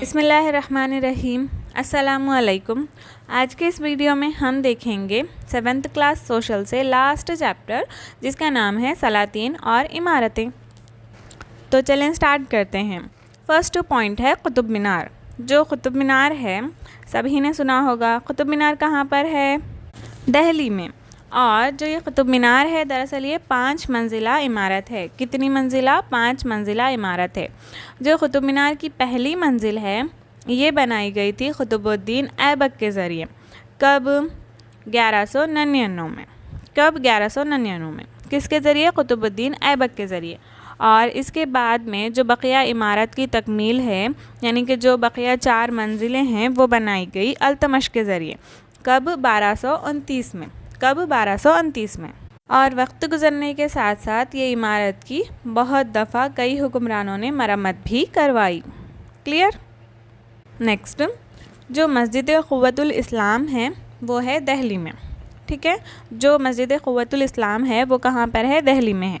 बिस्मिल्लाहिर्रहमानिर्रहीम। अस्सलामुअलैकुम। आज के इस वीडियो में हम देखेंगे 7th क्लास सोशल से लास्ट चैप्टर जिसका नाम है सलातीन और इमारतें। तो चलें स्टार्ट करते हैं। फर्स्ट पॉइंट है कुतुब मीनार। जो कुतुब मीनार है सभी ने सुना होगा। कुतुब मीनार कहाँ पर है? दिल्ली में। और जो ये कुतुब मीनार है दरअसल ये 5 मंजिला इमारत है। कितनी मंजिला? 5 मंजिला इमारत है। जो कुतुब मीनार की पहली मंजिल है ये बनाई गई थी कुतुबुद्दीन ऐबक के ज़रिए। कब? 1199 में। कब? 1199 में। किसके ज़रिए? कुतुबुद्दीन ऐबक के ज़रिए। और इसके बाद में जो बकिया इमारत की तकमील है यानी कि जो बकिया 4 मंजिलें हैं वो बनाई गई अल्तमश के ज़रिए। कब? 1229 में। कब? 1229 में। और वक्त गुज़रने के साथ साथ ये इमारत की बहुत दफ़ा कई हुक्मरानों ने मरम्मत भी करवाई। क्लियर? नेक्स्ट, जो मस्जिद क़ुव्वतुल इस्लाम है वो है दिल्ली में। ठीक है, जो मस्जिद क़ुव्वतुल इस्लाम है वो कहाँ पर है? दिल्ली में है।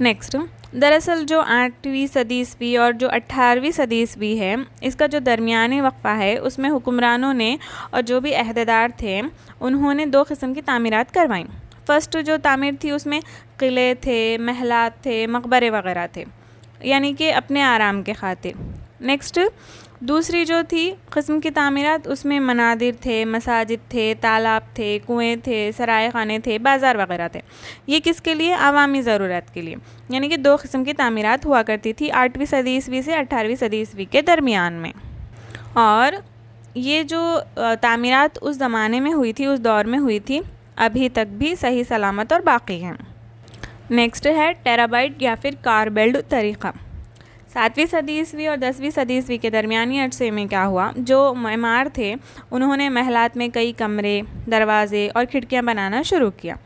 नेक्स्ट, दरअसल जो 8वीं सदी ईस्वी और जो 18वीं सदी ईस्वी है इसका जो दरमियानी वक्फ़ा है उसमें हुक्मरानों ने और जो भी अहदेदार थे उन्होंने 2 किस्म की तामीरात करवाईं। फ़र्स्ट जो तामीर थी उसमें किले थे, महलात थे, मकबरे वगैरह थे, यानी कि अपने आराम के खातिर। नेक्स्ट, दूसरी जो थी किस्म की तामीरात उसमें मनादिर थे, मसाजिद थे, तालाब थे, कुएं थे, सराय खाने थे, बाज़ार वगैरह थे। ये किसके लिए? आवामी ज़रूरत के लिए। यानी कि 2 किस्म की तामीरात हुआ करती थी 8वीं सदी ईस्वी से 18वीं सदी ईस्वी के दरमियान में। और ये जो तामीरात उस ज़माने में हुई थी, उस दौर में हुई थी, अभी तक भी सही सलामत और बाकी हैं। नेक्स्ट है टेराबाइट या फिर कारबेल्ड तरीक़ा। 7वीं सदी ईस्वी और 10वीं सदी ईस्वी के दरमियानी अरसे में क्या हुआ, जो मेमार थे उन्होंने महलात में कई कमरे, दरवाज़े और खिड़कियां बनाना शुरू किया।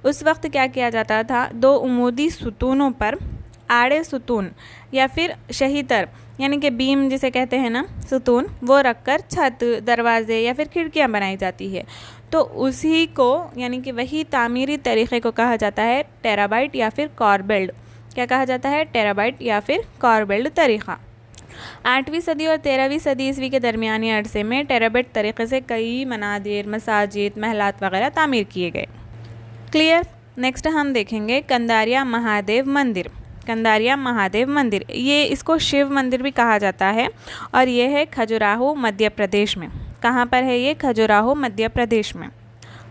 उस वक्त क्या किया जाता था, 2 उमूदी सुतूनों पर आड़े सुतून या फिर शहीतर यानी कि बीम जिसे कहते हैं ना, सुतून, वो रखकर छत, दरवाज़े या फिर खिड़कियां बनाई जाती है। तो उसी को यानी कि वही तामीरी तरीक़े को कहा जाता है टेराबाइट या फिर कारबेल्ड। क्या कहा जाता है? टेराबाइट या फिर कारबेल्ड तरीक़ा। 8वीं सदी और 13वीं सदी ईस्वी के दरमियानी अरसे में टेराबाइट तरीक़े से कई मनादिर, मसाजिद, महलात वगैरह तामीर किए गए। क्लियर? नेक्स्ट हम देखेंगे कंदारिया महादेव मंदिर। कंदारिया महादेव मंदिर, ये इसको शिव मंदिर भी कहा जाता है और ये है खजुराहो मध्य प्रदेश में। कहाँ पर है ये? खजुराहो मध्य प्रदेश में।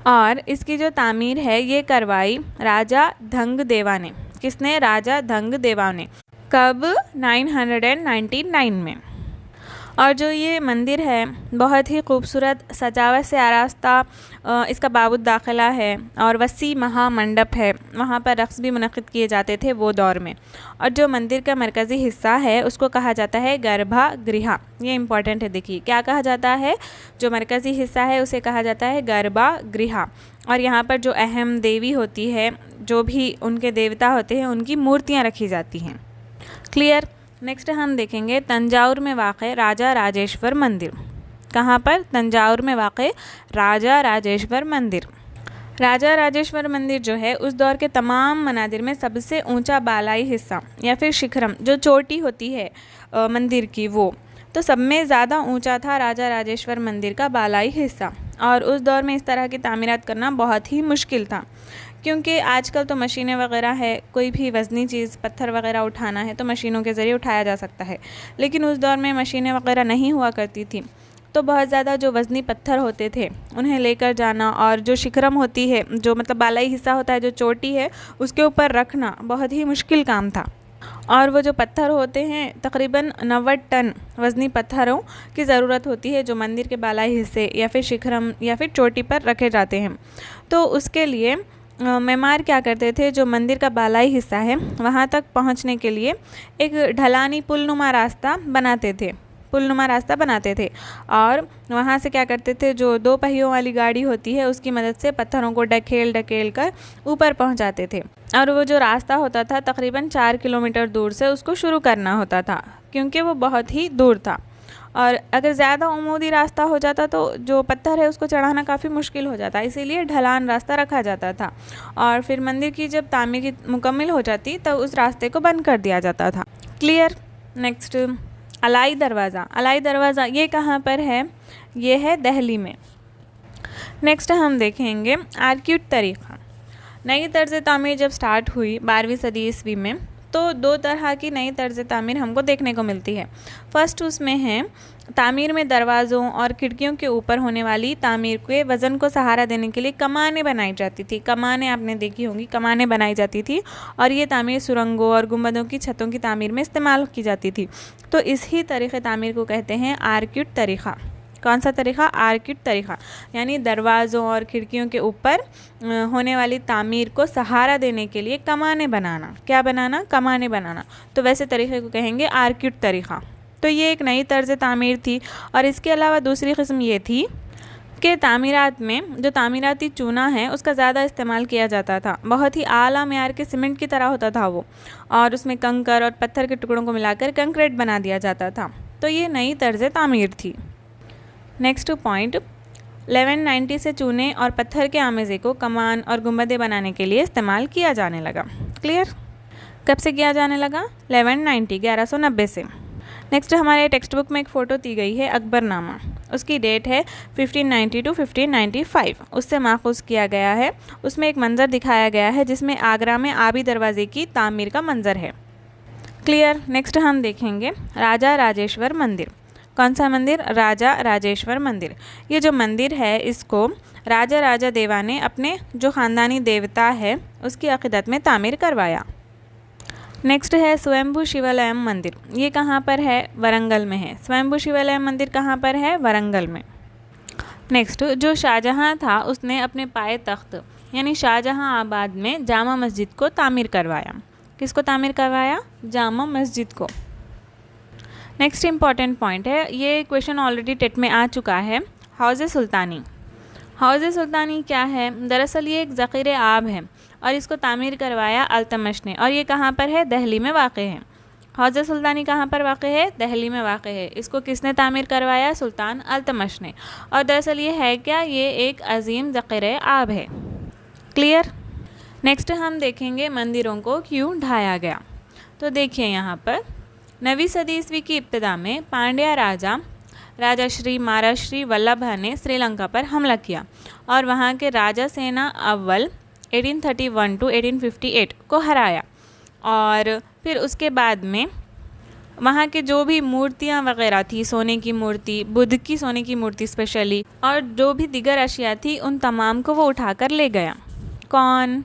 और इसकी जो तामीर है ये करवाई राजा धंग देवा ने। किसने? राजा धंग देवा ने। कब? 999 में। और जो ये मंदिर है बहुत ही खूबसूरत सजावट से आरास्ता इसका बाबुद दाखिला है और वसी महामंडप है। वहाँ पर रक़्स भी मुनक़िद किए जाते थे वो दौर में। और जो मंदिर का मरकज़ी हिस्सा है उसको कहा जाता है गर्भा गृह। ये इम्पॉर्टेंट है, देखिए क्या कहा जाता है। जो मरकज़ी हिस्सा है उसे कहा जाता है गर्भा गृह। और यहाँ पर जो अहम देवी होती है, जो भी उनके देवता होते हैं, उनकी मूर्तियाँ रखी जाती हैं। क्लियर? नेक्स्ट हम देखेंगे तंजावुर में वाक़े राजा राजेश्वर मंदिर। कहाँ पर? तंजावुर में वाक़े राजा राजेश्वर मंदिर। राजा राजेश्वर मंदिर जो है उस दौर के तमाम मनादिर में सबसे ऊंचा बालाई हिस्सा या फिर शिखरम, जो चोटी होती है मंदिर की, वो तो सब में ज़्यादा ऊंचा था राजा राजेश्वर मंदिर का बालाई हिस्सा। और उस दौर में इस तरह की तामीरात करना बहुत ही मुश्किल था, क्योंकि आजकल तो मशीनें वगैरह है, कोई भी वज़नी चीज़, पत्थर वगैरह उठाना है तो मशीनों के ज़रिए उठाया जा सकता है। लेकिन उस दौर में मशीनें वगैरह नहीं हुआ करती थी, तो बहुत ज़्यादा जो वज़नी पत्थर होते थे उन्हें लेकर जाना और जो शिखरम होती है, जो मतलब बालाई हिस्सा होता है, जो चोटी है, उसके ऊपर रखना बहुत ही मुश्किल काम था। और वो जो पत्थर होते हैं तकरीबन 90 टन वज़नी पत्थरों की ज़रूरत होती है जो मंदिर के बालाई हिस्से या फिर शिखरम या फिर चोटी पर रखे जाते हैं। तो उसके लिए मेमार क्या करते थे, जो मंदिर का बालाई हिस्सा है वहाँ तक पहुँचने के लिए एक ढलानी पुलनुमा रास्ता बनाते थे। पुलनुमा रास्ता बनाते थे और वहाँ से क्या करते थे, जो 2 पहियों वाली गाड़ी होती है उसकी मदद से पत्थरों को ढकेल ढकेल कर ऊपर पहुँचाते थे। और वो जो रास्ता होता था तकरीबन 4 किलोमीटर दूर से उसको शुरू करना होता था, क्योंकि वो बहुत ही दूर था। और अगर ज़्यादा उमूदी रास्ता हो जाता तो जो पत्थर है उसको चढ़ाना काफ़ी मुश्किल हो जाता, इसीलिए ढलान रास्ता रखा जाता था। और फिर मंदिर की जब तामीर की मुकम्मल हो जाती तब उस रास्ते को बंद कर दिया जाता था। क्लियर। नेक्स्ट, अलाई दरवाज़ा। अलाई दरवाज़ा ये कहाँ पर है? ये है दिल्ली में। नेक्स्ट हम देखेंगे आर्क्यूट तरीक़ा। नई तर्ज़ तामीर जब स्टार्ट हुई 12वीं सदी ईस्वी में, तो 2 तरह की नई तर्ज़ तामीर हमको देखने को मिलती है। फर्स्ट उसमें है तामीर में दरवाज़ों और खिड़कियों के ऊपर होने वाली तामीर के वज़न को सहारा देने के लिए कमानें बनाई जाती थी। कमानें आपने देखी होंगी, कमानें बनाई जाती थी और ये तामीर सुरंगों और गुंबदों की छतों की तामीर में इस्तेमाल की जाती थी। तो इसी तरीक़े तामीर को कहते हैं आर्क्यूट तरीक़ा। कौन सा तरीक़ा? आर्क्यूट तरीक़ा, यानी दरवाज़ों और खिड़कियों के ऊपर होने वाली तामीर को सहारा देने के लिए कमानें बनाना। क्या बनाना? कमानें बनाना। तो वैसे तरीक़े को कहेंगे आर्क्यूट तरीक़ा। तो ये एक नई तर्ज़ तामीर थी। और इसके अलावा दूसरी किस्म ये थी कि तामीरात में जो तामीराती चूना है उसका ज़्यादा इस्तेमाल किया जाता था। बहुत ही आला मेयार के सीमेंट की तरह होता था वो, और उसमें कंकर और पत्थर के टुकड़ों को मिलाकर कंक्रीट बना दिया जाता था। तो ये नई तर्ज़ तामीर थी। नेक्स्ट पॉइंट, 1190 से चूने और पत्थर के आमेज़े को कमान और गुंबदें बनाने के लिए इस्तेमाल किया जाने लगा। क्लियर। कब से किया जाने लगा? 1190 से। नेक्स्ट हमारे टेक्स्ट बुक में एक फ़ोटो दी गई है अकबरनामा। उसकी डेट है 1590 to 1595। उससे माखूज़ किया गया है। उसमें एक मंज़र दिखाया गया है जिसमें आगरा में आबी दरवाज़े की तामीर का मंज़र है। क्लियर। नेक्स्ट हम देखेंगे राजा राजेश्वर मंदिर। कौन सा मंदिर? राजा राजेश्वर मंदिर। ये जो मंदिर है इसको राजा राजा देवा ने अपने जो ख़ानदानी देवता है उसकी अक़ीदत में तामीर करवाया। नेक्स्ट है स्वयंभू शिवालयम मंदिर। ये कहाँ पर है? वरंगल में है। स्वयंभू शिवालयम मंदिर कहाँ पर है? वरंगल में। नेक्स्ट, जो शाहजहाँ था उसने अपने पाए तख्त यानी शाहजहाँ आबाद में जामा मस्जिद को तामीर करवाया। किसको तामीर करवाया? जामा मस्जिद को। नेक्स्ट इम्पॉर्टेंट पॉइंट है, ये क्वेश्चन ऑलरेडी टेट में आ चुका है। हौज़ सुल्तानी। हौज़ सुल्तानी क्या है? दरअसल ये एक ज़ख़ीर आब है और इसको तामीर करवाया अल्तमश ने, और ये कहाँ पर है? दिल्ली में वाक़े है। हौज़ सुल्तानी कहाँ पर वाक़े है? दिल्ली में वाक़े है। इसको किसने तामीर करवाया? सुल्तान अल्तमश ने। और दरअसल ये है क्या? ये एक अजीम ज़ख़ीर आब है। क्लियर। नेक्स्ट हम देखेंगे मंदिरों को क्यों ढाया गया। तो देखिए यहाँ पर 9वीं सदी ईस्वी की इब्तिदा में पांड्या राजा श्री महाराश्री वल्लभा ने श्रीलंका पर हमला किया और वहाँ के राजा सेना अव्वल 1831 to 1858 को हराया। और फिर उसके बाद में वहाँ के जो भी मूर्तियाँ वगैरह थी, सोने की मूर्ति, बुद्ध की सोने की मूर्ति स्पेशली, और जो भी दिगर अशिया थी उन तमाम को वो उठाकर ले गया। कौन?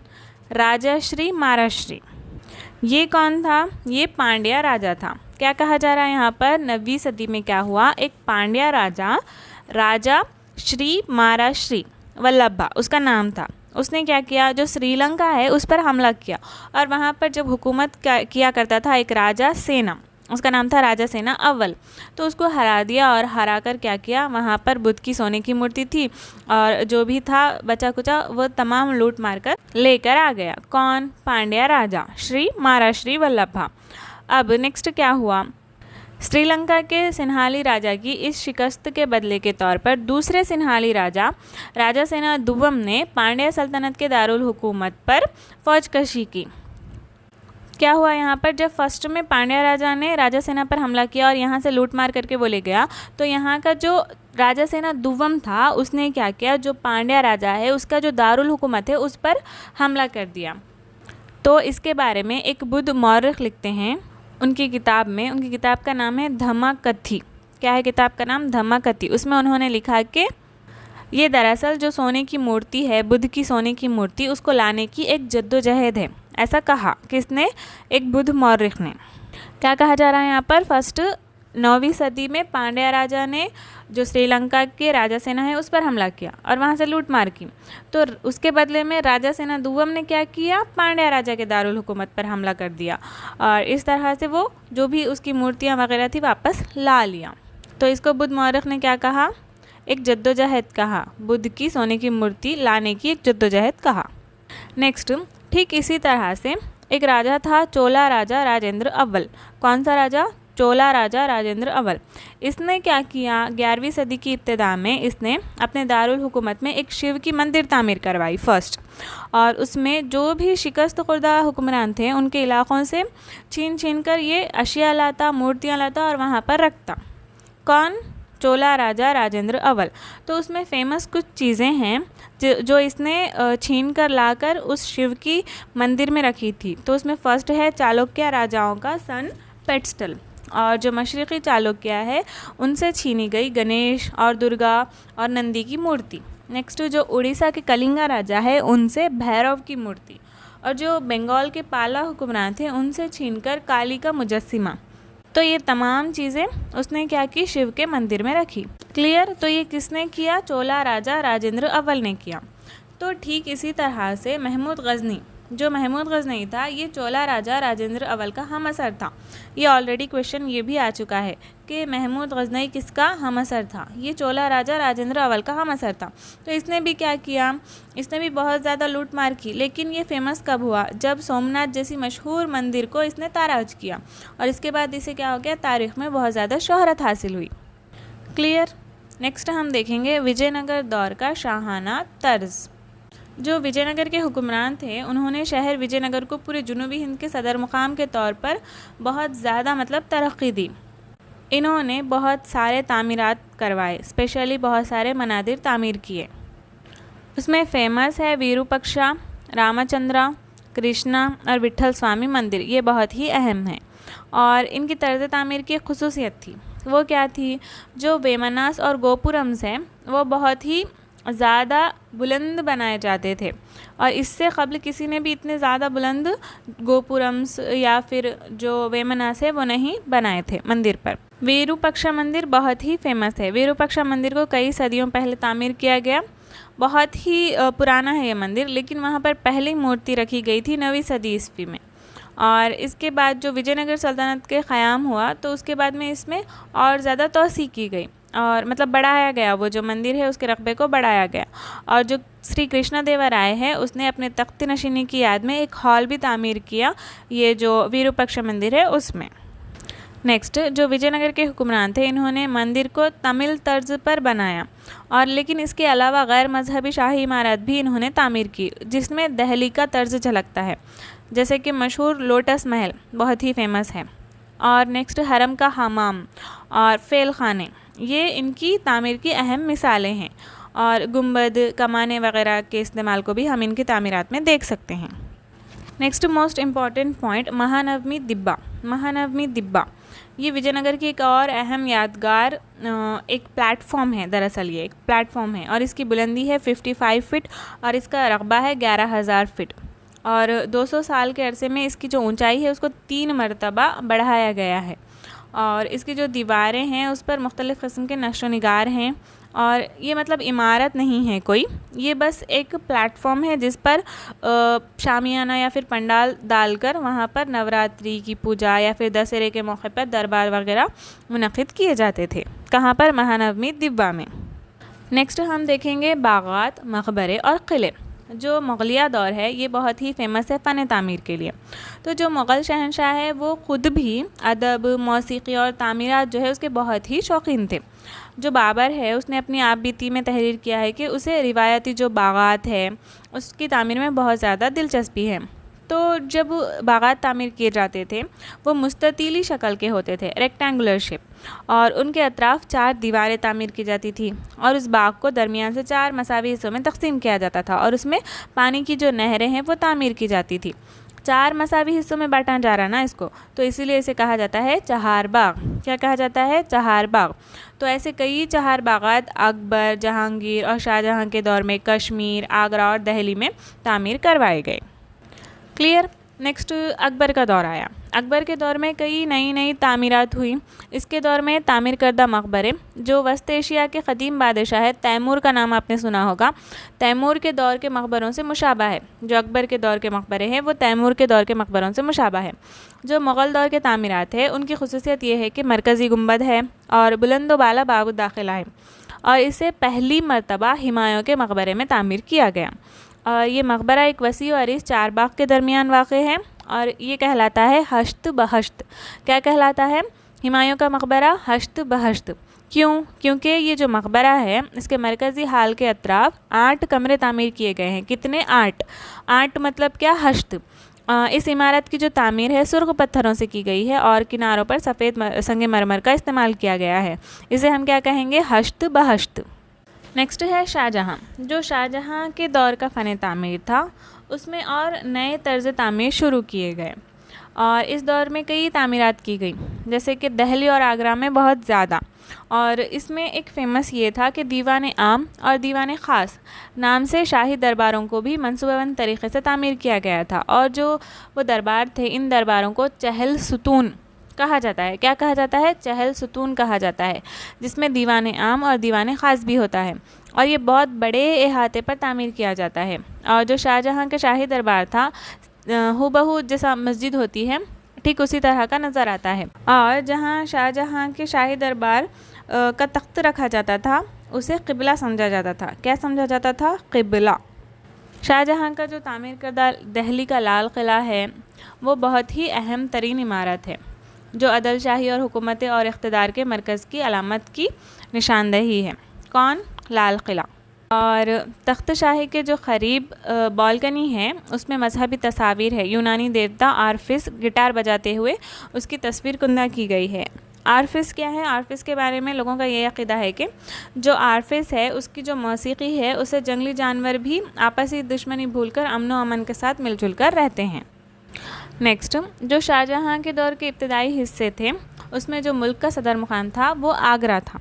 राजा श्री महाराश्री। ये कौन था? ये पांड्या राजा था। क्या कहा जा रहा है यहाँ पर? 9वीं सदी में क्या हुआ? एक पांड्या राजा श्री महाराश्री वल्लभा उसका नाम था। उसने क्या किया? जो श्रीलंका है उस पर हमला किया और वहाँ पर जब हुकूमत किया करता था एक राजा सेना, उसका नाम था राजा सेना अव्वल, तो उसको हरा दिया और हरा कर क्या किया? वहाँ पर बुद्ध की सोने की मूर्ति थी और जो भी था बचा कुचा वो तमाम लूट मार कर लेकर आ गया। कौन? पांड्या राजा श्री महाराश्री वल्लभा। अब नेक्स्ट क्या हुआ? श्रीलंका के सिन्हाली राजा की इस शिकस्त के बदले के तौर पर दूसरे सिन्हाली राजा सेना दुव्वम ने पांड्या सल्तनत के दारुल हुकूमत पर फौजकशी की। क्या हुआ यहाँ पर? जब फर्स्ट में पांड्या राजा ने राजा सेना पर हमला किया और यहाँ से लूट मार करके वो ले गया, तो यहाँ का जो राजा सेना दुव्वम था उसने क्या किया? जो पांड्या राजा है उसका जो दारुल हुकूमत है उस पर हमला कर दिया। तो इसके बारे में एक बुद्ध मौर्ख लिखते हैं उनकी किताब में। उनकी किताब का नाम है धम्मकथि। क्या है किताब का नाम? धम्मकथि। उसमें उन्होंने लिखा कि ये दरअसल जो सोने की मूर्ति है, बुद्ध की सोने की मूर्ति, उसको लाने की एक जद्दोजहद है। ऐसा कहा किसने? एक बुद्ध मौर्ख ने। क्या कहा जा रहा है यहाँ पर? फर्स्ट 9वीं सदी में पांड्या राजा ने जो श्रीलंका के राजा सेना है उस पर हमला किया और वहाँ से लूट मार की, तो उसके बदले में राजा सेना दुव्वम ने क्या किया? पांड्या राजा के दारुल हुकूमत पर हमला कर दिया और इस तरह से वो जो भी उसकी मूर्तियाँ वगैरह थी वापस ला लिया। तो इसको बुद्ध मौर्ख ने क्या कहा? एक जद्दोजहद कहा। बुद्ध की सोने की मूर्ति लाने की एक जद्दोजहद कहा। नेक्स्ट, ठीक इसी तरह से एक राजा था चोला राजा राजेंद्र अव्वल। कौन सा राजा? चोला राजा राजेंद्र अव्वल। इसने क्या किया, 11वीं सदी की इब्तिदा में इसने अपने दारुल हुकूमत में एक शिव की मंदिर तामीर करवाई फर्स्ट, और उसमें जो भी शिकस्त खुर्दा हुक्मरान थे उनके इलाक़ों से छीन छीन कर ये अशिया लाता, मूर्तियाँ लाता और वहाँ पर रखता। कौन? चोला राजा राजेंद्र अव्वल। तो उसमें फ़ेमस कुछ चीज़ें हैं जो इसने छीन कर लाकर उस शिव की मंदिर में रखी थी। तो उसमें फ़र्स्ट है चालुक्य राजाओं का सन पेड्स्टल, और जो मशरक़ी चालुक्य है उनसे छीनी गई गणेश और दुर्गा और नंदी की मूर्ति। नेक्स्ट जो उड़ीसा के कलिंगा राजा है उनसे भैरव की मूर्ति, और जो बंगाल के पाला हुक्मरान थे उनसे छीनकर काली का मुजस्सिमा। तो ये तमाम चीज़ें उसने क्या की, शिव के मंदिर में रखी। क्लियर? तो ये किसने किया? चोला राजा राजेंद्र अव्वल ने किया। तो ठीक इसी तरह से महमूद गज़नी, जो महमूद गज़नी था ये चोला राजा राजेंद्र अव्वल का हम असर था। ये ऑलरेडी क्वेश्चन ये भी आ चुका है कि महमूद गज़नी किसका हम असर था, ये चोला राजा राजेंद्र अव्वल का हम असर था। तो इसने भी क्या किया, इसने भी बहुत ज़्यादा लूट मार की, लेकिन ये फेमस कब हुआ, जब सोमनाथ जैसी मशहूर मंदिर को इसने ताराज किया, और इसके बाद इसे क्या हो गया, तारीख़ में बहुत ज़्यादा शोहरत हासिल हुई। क्लियर? नेक्स्ट हम देखेंगे विजयनगर दौर का शाहाना तर्ज। जो विजयनगर के हुक्मरान थे उन्होंने शहर विजयनगर को पूरे जुनूबी हिंद के सदर मुकाम के तौर पर बहुत ज़्यादा तरक्की दी। इन्होंने बहुत सारे तामीरात करवाए, स्पेशली बहुत सारे मनादिर तामीर किए। उसमें फ़ेमस है विरूपक्षा, रामचंद्रा, कृष्णा और विट्ठल स्वामी मंदिर, ये बहुत ही अहम है। और इनकी तर्ज तामीर की खुसूसियत थी, वो क्या थी, जो वेमनास और गोपुरम्स हैं वो बहुत ही ज़्यादा बुलंद बनाए जाते थे, और इससे कबल किसी ने भी इतने ज़्यादा बुलंद गोपुरम्स या फिर जो वेमनास है वो नहीं बनाए थे मंदिर पर। विरूपक्षा मंदिर बहुत ही फेमस है। विरूपक्षा मंदिर को कई सदियों पहले तामीर किया गया, बहुत ही पुराना है ये मंदिर, लेकिन वहाँ पर पहली मूर्ति रखी गई थी 9वीं सदी ईस्वी में। और इसके बाद जो विजयनगर सल्तनत के क़याम हुआ तो उसके बाद में इसमें और ज़्यादा तोसी की गई, और बढ़ाया गया, वो जो मंदिर है उसके रकबे को बढ़ाया गया। और जो श्री कृष्णदेवराय है उसने अपने तख्त नशीनी की याद में एक हॉल भी तामीर किया, ये जो विरूपक्षा मंदिर है उसमें। नेक्स्ट जो विजयनगर के हुक्मरान थे इन्होंने मंदिर को तमिल तर्ज पर बनाया, और लेकिन इसके अलावा गैर मजहबी शाही इमारत भी इन्होंने तामीर की जिसमें दहली का तर्ज झलकता है, जैसे कि मशहूर लोटस महल बहुत ही फेमस है। और नेक्स्ट हरम का हमाम और फेल खाने, ये इनकी तामीर की अहम मिसालें हैं, और गुंबद, कमाने वगैरह के इस्तेमाल को भी हम इनकी तामीरात में देख सकते हैं। Next most important point Mahanavami Dibba. Mahanavami Dibba ये विजयनगर की एक और अहम यादगार एक प्लेटफॉर्म है, दरअसल ये एक प्लेटफॉर्म है, और इसकी बुलंदी है 55 फीट और इसका रकबा है 11,000 फीट, और 200 साल के अरसे में इसकी जो ऊंचाई है उसको 3 मरतबा बढ़ाया गया है। और इसकी जो दीवारें हैं उस पर मुख्तलिफ़ किस्म के नक्श व निगार हैं, और ये इमारत नहीं है कोई, ये बस एक प्लेटफॉर्म है जिस पर शामियाना या फिर पंडाल डालकर वहाँ पर नवरात्रि की पूजा या फिर दशहरे के मौके पर दरबार वगैरह मुनक़िद किए जाते थे। कहाँ पर? महानवमी दिब्बा में। नेक्स्ट हम देखेंगे बागात, मकबरे और क़िले। जो मुग़लिया दौर है ये बहुत ही फेमस है फ़न तामीर के लिए। तो जो मुग़ल शहंशाह है वो ख़ुद भी अदब, मौसीक़ी और तामीरात जो है उसके बहुत ही शौकीन थे। जो बाबर है उसने अपनी आप बीती में तहरीर किया है कि उसे रिवायती जो बागात है उसकी तामीर में बहुत ज़्यादा दिलचस्पी है। तो जब बागात तामीर किए जाते थे वो मुस्ततीली शक्ल के होते थे, रेक्टेंगुलर शेप, और उनके अतराफ़ 4 दीवारें तामीर की जाती थी, और उस बाग को दरमियान से 4 मसावी हिस्सों में तकसीम किया जाता था, और उसमें पानी की जो नहरें हैं वो तामीर की जाती थी। 4 मसावी हिस्सों में बांटा जा रहा ना इसको, तो इसीलिए इसे कहा जाता है चहार बाग। क्या कहा जाता है? चहार बाग। तो ऐसे कई चहार बागात अकबर, जहांगीर और शाहजहां के दौर में कश्मीर, आगरा और दिल्ली में तामीर करवाए गए। क्लियर? नेक्स्ट अकबर का दौर आया। अकबर के दौर में कई नई तामीरात हुई। इसके दौर में तामीर करदा मकबरे, जो वस्त एशिया के क़दीम बादशाह है तैमूर का नाम आपने सुना होगा, तैमूर के दौर के मकबरों से मुशाबा है। जो अकबर के दौर के मकबरे हैं वो तैमूर के दौर के मकबरों से मुशाबा है। जो मुग़ल दौर के तामीरात है उनकी खुसूसियत ये है कि मरकज़ी गुंबद है और बुलंद बाला बाबू दाखिला है, और इसे पहली मरतबा हुमायूं के मकबरे में तामीर किया गया। ये मकबरा एक वसी और अरीज़ 4 बाग के दरमियान वाक़ है, और ये कहलाता है हश्त बहश्त। क्या कहलाता है? हुमायूं का मकबरा हश्त बहश्त। क्यों? क्योंकि ये जो मकबरा है इसके मरकज़ी हाल के अतराफ़ 8 कमरे तामीर किए गए हैं। कितने? 8 मतलब क्या? हश्त। इस इमारत की जो तामीर है सुर्ख पत्थरों से की गई है और किनारों पर सफ़ेद संगे मरमर का इस्तेमाल किया गया है। इसे हम क्या कहेंगे? हश्त बहश्त। नेक्स्ट है शाहजहाँ। जो शाहजहाँ के दौर का फ़न तामीर था उसमें और नए तर्ज़ तामीर शुरू किए गए और इस दौर में कई तामीरात की गई, जैसे कि दिल्ली और आगरा में बहुत ज़्यादा। और इसमें एक फ़ेमस ये था कि दीवान आम और दीवान ख़ास नाम से शाही दरबारों को भी मनसूबाबंद तरीक़े से तामीर किया गया था और जो वो दरबार थे इन दरबारों को चहल सुतून कहा जाता है। क्या कहा जाता है? चहल सुतून कहा जाता है, जिसमें दीवान आम और दीवान ख़ास भी होता है और ये बहुत बड़े अहाते पर तामीर किया जाता है। और जो शाहजहाँ के शाही दरबार था हूबहू जैसा मस्जिद होती है ठीक उसी तरह का नज़र आता है। और जहाँ शाहजहाँ के शाही दरबार का तख्त रखा जाता था उसे क़िबला समझा जाता था। क्या समझा जाता था? क़िबला। शाहजहाँ का जो तामीर करदा दिल्ली का लाल किला है वो बहुत ही अहम तरीन इमारत है जो अदल शाही और हुकूमत और इक़्तिदार के मरकज़ की अलामत की निशानदही है। कौन? लाल किला। और तख्त शाही के जो करीब बालकनी है उसमें मजहबी तस्वीर है। यूनानी देवता आर्फिस गिटार बजाते हुए उसकी तस्वीर कुंदा की गई है। आर्फिस क्या है? आर्फिस के बारे में लोगों का ये अक़ीदा है कि जो आर्फिस है उसकी जो मौसीकी है उसे जंगली जानवर भी आपसी दुश्मनी भूलकर अमन व अमन के साथ मिलजुल कर रहते हैं। नेक्स्ट, जो शाहजहाँ के दौर के इब्तदाई हिस्से थे उसमें जो मुल्क का सदर मुकाम था वो आगरा था,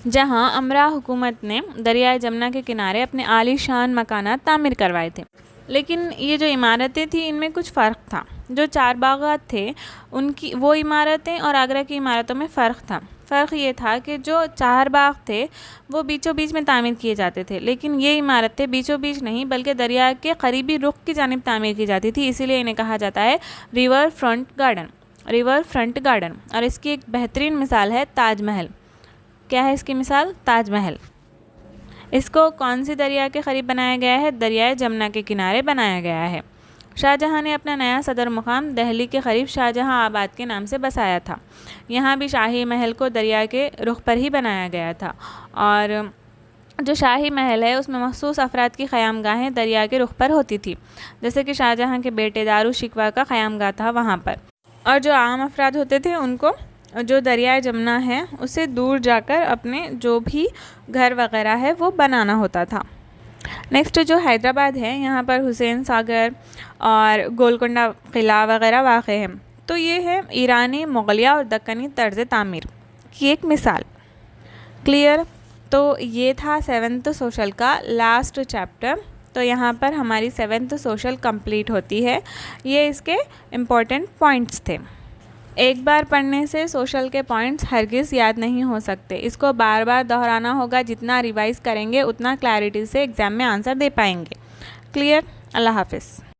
जहाँ अमरा हुकूमत ने दरियाए जमुना के किनारे अपने आलीशान मकानात तामीर करवाए थे। लेकिन ये जो इमारतें थी इनमें कुछ फ़र्क था। जो चार बागात थे उनकी वो इमारतें और आगरा की इमारतों में फ़र्क था। फ़र्क ये था कि जो चार बाग थे वो बीचों बीच में तामीर किए जाते थे, लेकिन ये इमारतें बीचों बीच नहीं बल्कि दरिया के करीबी रुख की जानिब तामीर की जाती थी, इसीलिए इन्हें कहा जाता है river front garden. River front garden. और इसकी एक बेहतरीन मिसाल है ताजमहल। क्या है इसकी मिसाल? ताजमहल। इसको कौन सी दरिया के करीब बनाया गया है? दरियाए जमुना के किनारे बनाया गया है। शाहजहाँ ने अपना नया सदर मुकाम दिल्ली के करीब शाहजहाँ आबाद के नाम से बसाया था। यहाँ भी शाही महल को दरिया के रुख पर ही बनाया गया था और जो शाही महल है उसमें मखसूस अफराद की क़यामगाहें दरिया के रुख पर होती थी, जैसे कि शाहजहाँ के बेटे दारू शिकवा का क़यामगाह था वहाँ पर। और जो आम अफराद होते थे उनको जो दरियाए जमुना है उससे दूर जाकर अपने जो भी घर वगैरह है वो बनाना होता था। नेक्स्ट जो हैदराबाद है यहाँ पर हुसैन सागर और गोलकोंडा किला वगैरह वाक़ है। तो ये है ईरानी, मुग़लिया और दक्कनी तर्ज़ तामीर की एक मिसाल। क्लियर? तो ये था 7th सोशल का लास्ट चैप्टर। तो यहाँ पर हमारी 7th सोशल कंप्लीट होती है। ये इसके इम्पोर्टेंट पॉइंट्स थे। एक बार पढ़ने से सोशल के पॉइंट्स हरगिज़ याद नहीं हो सकते, इसको बार बार दोहराना होगा। जितना रिवाइज़ करेंगे उतना क्लैरिटी से एग्ज़ाम में आंसर दे पाएंगे। क्लियर? अल्लाह हाफ़िज़।